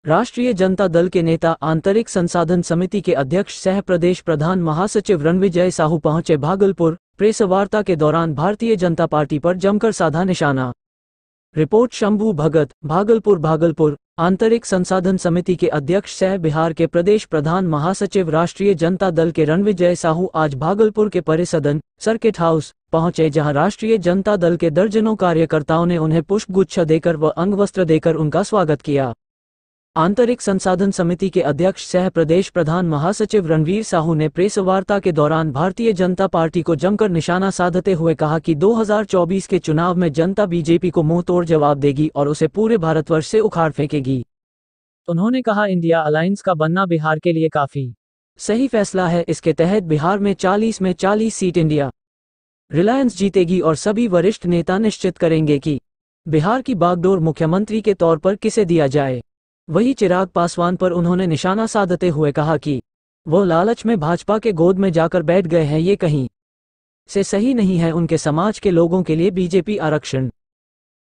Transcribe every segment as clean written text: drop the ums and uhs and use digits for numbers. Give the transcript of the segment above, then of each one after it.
राष्ट्रीय जनता दल के नेता आंतरिक संसाधन समिति के अध्यक्ष सह प्रदेश प्रधान महासचिव रणविजय साहू पहुंचे भागलपुर। प्रेस वार्ता के दौरान भारतीय जनता पार्टी पर जमकर साधा निशाना। रिपोर्ट शंभू भगत, भागलपुर। आंतरिक संसाधन समिति के अध्यक्ष सह बिहार के प्रदेश प्रधान महासचिव राष्ट्रीय जनता दल के रणविजय साहू आज भागलपुर के परिसदन सर्किट हाउस पहुंचे, जहां राष्ट्रीय जनता दल के दर्जनों कार्यकर्ताओं ने उन्हें पुष्पगुच्छ देकर व अंगवस्त्र देकर उनका स्वागत किया। आंतरिक संसाधन समिति के अध्यक्ष सह प्रदेश प्रधान महासचिव रणवीर साहू ने प्रेस वार्ता के दौरान भारतीय जनता पार्टी को जमकर निशाना साधते हुए कहा कि 2024 के चुनाव में जनता बीजेपी को मुंह तोड़ जवाब देगी और उसे पूरे भारतवर्ष से उखाड़ फेंकेगी। उन्होंने कहा, इंडिया अलायंस का बनना बिहार के लिए काफी सही फैसला है। इसके तहत बिहार में 40 में 40 सीट इंडिया रिलायंस जीतेगी और सभी वरिष्ठ नेता निश्चित करेंगे कि बिहार की बागडोर मुख्यमंत्री के तौर पर किसे दिया जाए। वही चिराग पासवान पर उन्होंने निशाना साधते हुए कहा कि वो लालच में भाजपा के गोद में जाकर बैठ गए हैं, ये कहीं से सही नहीं है। उनके समाज के लोगों के लिए बीजेपी आरक्षण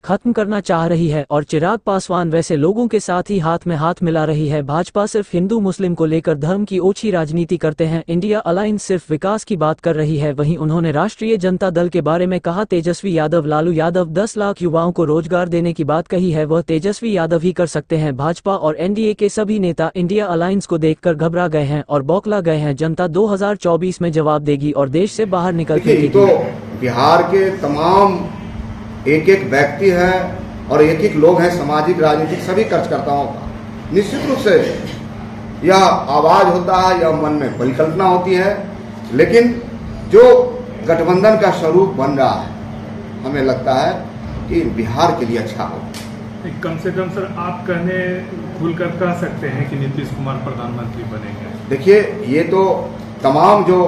खत्म करना चाह रही है और चिराग पासवान वैसे लोगों के साथ ही हाथ में हाथ मिला रही है। भाजपा सिर्फ हिंदू मुस्लिम को लेकर धर्म की ओछी राजनीति करते हैं। इंडिया अलायंस सिर्फ विकास की बात कर रही है। वहीं उन्होंने राष्ट्रीय जनता दल के बारे में कहा, तेजस्वी यादव लालू यादव 10 लाख युवाओं को रोजगार देने की बात कही है, वह तेजस्वी यादव ही कर सकते हैं। भाजपा और एनडीए के सभी नेता इंडिया अलायंस को देखकर घबरा गए हैं और बौखला गए हैं। जनता 2024 में जवाब देगी और देश से बाहर निकल फेंकेगी। तो बिहार के तमाम एक व्यक्ति है और एक लोग हैं, सामाजिक राजनीतिक सभी कार्यकर्ताओं का निश्चित रूप से यह आवाज होता है, यह मन में परिकल्पना होती है, लेकिन जो गठबंधन का स्वरूप बन रहा है, हमें लगता है कि बिहार के लिए अच्छा हो। कम से कम सर आप खुलकर कह सकते हैं कि नीतीश कुमार प्रधानमंत्री बनेंगे। देखिए, ये तो तमाम जो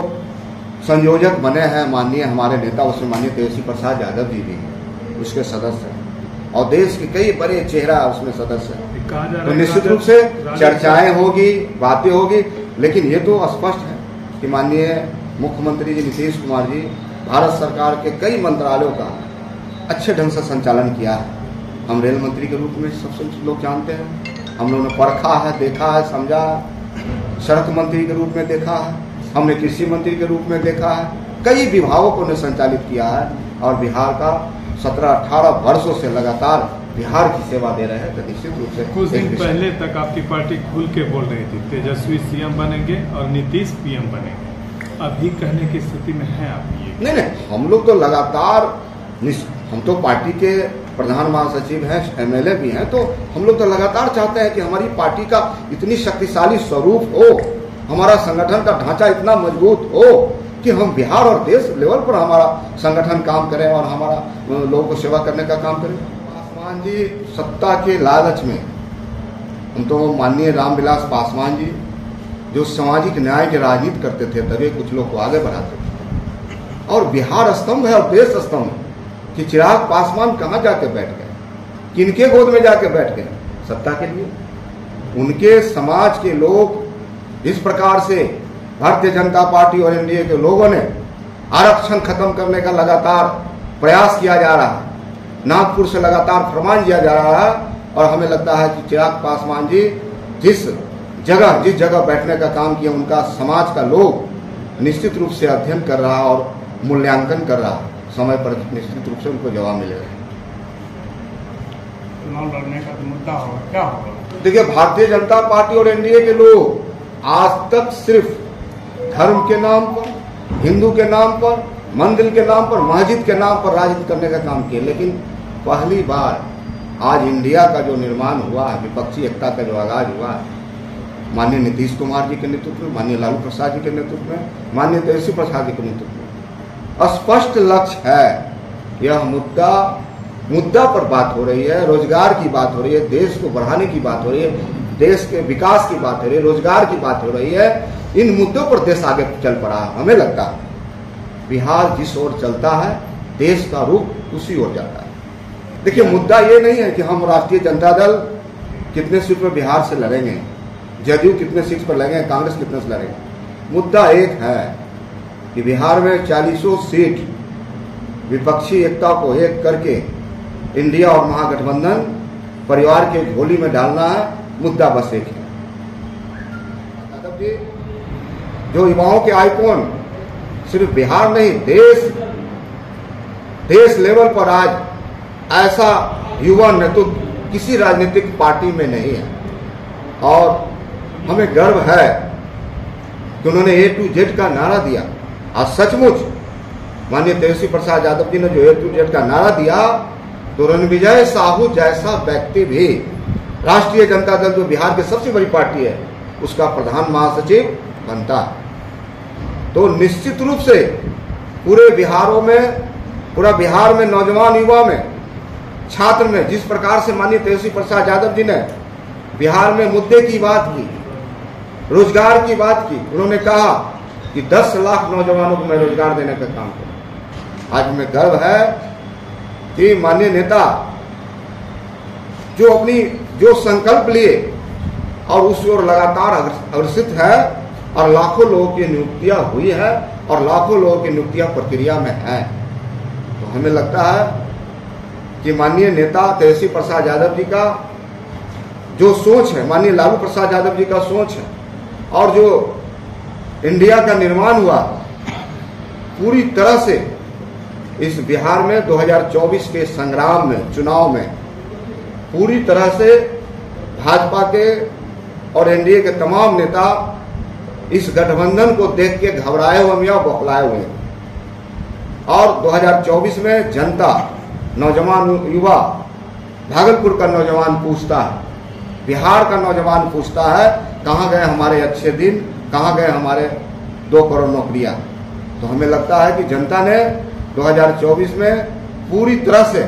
संयोजक बने हैं माननीय हमारे नेता, उसमें माननीय तेजस्वी प्रसाद यादव जी भी हैं, उसके सदस्य हैं, और देश के कई बड़े चेहरा उसमें सदस्य हैं। तो निश्चित रूप से चर्चाएं होगी, बातें होगी, लेकिन ये तो स्पष्ट है कि माननीय मुख्यमंत्री जी नीतीश कुमार जी भारत सरकार के कई मंत्रालयों का अच्छे ढंग से संचालन किया है। हम रेल मंत्री के रूप में सबसे लोग जानते हैं, हम लोगों ने परखा है, देखा है, समझा है। सड़क मंत्री के रूप में देखा है, हमने कृषि मंत्री के रूप में देखा है, कई विभागों को उन्हें संचालित किया है और बिहार का 17-18 वर्षों से लगातार बिहार की सेवा दे रहे हैं। तो निश्चित रूप से कुछ दिन पहले तक आपकी पार्टी खुल के बोल रही थी तेजस्वी सीएम बनेंगे और नीतीश पीएम बनेंगे, अभी कहने की स्थिति में है आप? ये नहीं, हम लोग तो लगातार, हम तो पार्टी के प्रधान महासचिव हैं, एमएलए भी हैं, तो हम लोग तो लगातार चाहते हैं कि हमारी पार्टी का इतनी शक्तिशाली स्वरूप हो, हमारा संगठन का ढांचा इतना मजबूत हो कि हम बिहार और देश लेवल पर हमारा संगठन काम करें और हमारा लोगों को सेवा करने का काम करें। पासवान जी सत्ता के लालच में, हम तो माननीय रामविलास पासवान जी जो सामाजिक न्याय की राजनीति करते थे, तभी कुछ लोग को आगे बढ़ाते थे। और बिहार स्तंभ है और देश स्तंभ है कि चिराग पासवान कहाँ जाके बैठ गए, किनके गोद में जाके बैठ गए सत्ता के लिए। उनके समाज के लोग इस प्रकार से भारतीय जनता पार्टी और एनडीए के लोगों ने आरक्षण खत्म करने का लगातार प्रयास किया जा रहा है, नागपुर से लगातार फरमान दिया जा रहा है, और हमें लगता है कि चिराग पासवान जी जिस जगह बैठने का काम किया, उनका समाज का लोग निश्चित रूप से अध्ययन कर रहा है और मूल्यांकन कर रहा है। समय पर निश्चित रूप से उनको जवाब मिलेगा। चुनाव लड़ने का मुद्दा होगा, क्या होगा? देखिए, भारतीय जनता पार्टी और एनडीए के लोग आज तक सिर्फ धर्म के नाम पर, हिंदू के नाम पर, मंदिर के नाम पर, मस्जिद के नाम पर राजनीति करने का काम किया, लेकिन पहली बार आज इंडिया का जो निर्माण हुआ है, विपक्षी एकता का जो आगाज हुआ है, माननीय नीतीश कुमार जी के नेतृत्व में, माननीय लालू प्रसाद जी के नेतृत्व में, माननीय तेजस्वी प्रसाद जी के नेतृत्व में स्पष्ट लक्ष्य है। यह मुद्दा पर बात हो रही है, रोजगार की बात हो रही है, देश को बढ़ाने की बात हो रही है, देश के विकास की बात हो रही है, रोजगार की बात हो रही है। इन मुद्दों पर देश आगे चल पड़ा है। हमें लगता है बिहार जिस ओर चलता है, देश का रुख उसी ओर जाता है। देखिए, मुद्दा ये नहीं है कि हम राष्ट्रीय जनता दल कितने सीट पर बिहार से लड़ेंगे, जदयू कितने सीट पर लड़ेंगे, कांग्रेस कितने से लड़ेंगे। मुद्दा एक है कि बिहार में 40 सीट विपक्षी एकता को एक करके इंडिया और महागठबंधन परिवार के झोली में डालना है मुद्दा बस एक है। यादव जी जो युवाओं के आइकॉन सिर्फ बिहार नहीं देश लेवल पर आज ऐसा युवा नेतृत्व किसी राजनीतिक पार्टी में नहीं है, और हमें गर्व है कि उन्होंने A to Z का नारा दिया। आज सचमुच माननीय तेजस्वी प्रसाद यादव जी ने जो A to Z का नारा दिया तो रणविजय साहू जैसा व्यक्ति भी राष्ट्रीय जनता दल जो बिहार की सबसे बड़ी पार्टी है उसका प्रधान महासचिव बनता है। तो निश्चित रूप से पूरे बिहार में नौजवान युवा में छात्र में जिस प्रकार से माननीय तेजस्वी प्रसाद यादव जी ने बिहार में मुद्दे की बात की, रोजगार की बात की, उन्होंने कहा कि 10 लाख नौजवानों को मैं रोजगार देने का काम करूं। आज हमें गर्व है कि माननीय नेता जो संकल्प लिए और उस ओर लगातार अग्रसित है और लाखों लोगों की नियुक्तियां हुई है और लाखों लोगों की नियुक्तियां प्रक्रिया में है। तो हमें लगता है कि माननीय नेता तेजस्वी प्रसाद यादव जी का जो सोच है, माननीय लालू प्रसाद यादव जी का सोच है, और जो इंडिया का निर्माण हुआ पूरी तरह से इस बिहार में 2024 के संग्राम में, चुनाव में पूरी तरह से भाजपा के और एनडीए के तमाम नेता इस गठबंधन को देख के घबराए हुए या बौखलाए हुए, और 2024 में जनता, नौजवान युवा, भागलपुर का नौजवान पूछता है, बिहार का नौजवान पूछता है कहाँ गए हमारे अच्छे दिन, कहाँ गए हमारे 2 करोड़ नौकरियां। तो हमें लगता है कि जनता ने 2024 में पूरी तरह से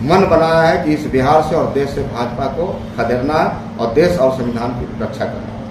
मन बनाया है कि इस बिहार से और देश से भाजपा को खदेड़ना है और देश और संविधान की रक्षा करना है।